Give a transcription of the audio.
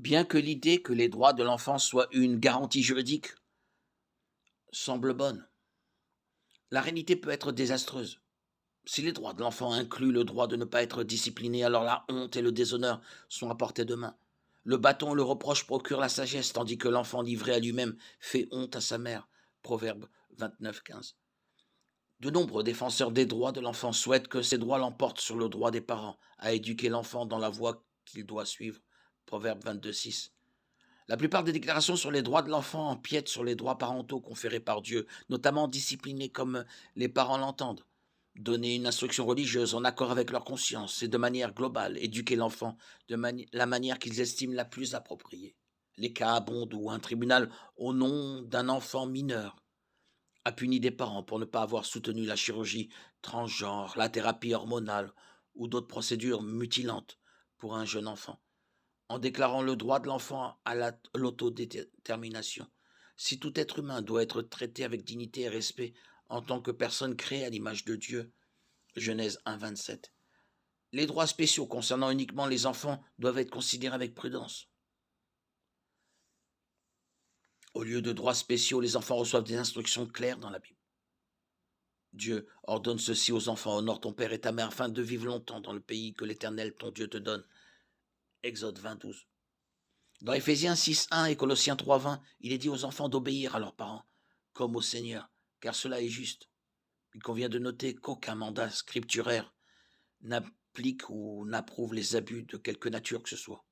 Bien que l'idée que les droits de l'enfant soient une garantie juridique semble bonne, la réalité peut être désastreuse. Si les droits de l'enfant incluent le droit de ne pas être discipliné, alors la honte et le déshonneur sont à portée de main. Le bâton et le reproche procurent la sagesse, tandis que l'enfant livré à lui-même fait honte à sa mère. Proverbe 29, 15. De nombreux défenseurs des droits de l'enfant souhaitent que ces droits l'emportent sur le droit des parents à éduquer l'enfant dans la voie qu'il doit suivre. Proverbe 22, 6. La plupart des déclarations sur les droits de l'enfant empiètent sur les droits parentaux conférés par Dieu, notamment disciplinés comme les parents l'entendent. Donner une instruction religieuse en accord avec leur conscience et de manière globale, éduquer l'enfant de la manière qu'ils estiment la plus appropriée. Les cas abondent où un tribunal, au nom d'un enfant mineur, a puni des parents pour ne pas avoir soutenu la chirurgie transgenre, la thérapie hormonale ou d'autres procédures mutilantes pour un jeune enfant en déclarant le droit de l'enfant à l'autodétermination. Si tout être humain doit être traité avec dignité et respect en tant que personne créée à l'image de Dieu, Genèse 1, 27, les droits spéciaux concernant uniquement les enfants doivent être considérés avec prudence. Au lieu de droits spéciaux, les enfants reçoivent des instructions claires dans la Bible. Dieu ordonne ceci aux enfants: honore ton père et ta mère afin de vivre longtemps dans le pays que l'Éternel ton Dieu te donne. Exode 20, 12. Dans Éphésiens 6, 1 et Colossiens 3, 20, il est dit aux enfants d'obéir à leurs parents, comme au Seigneur, car cela est juste. Il convient de noter qu'aucun mandat scripturaire n'applique ou n'approuve les abus de quelque nature que ce soit.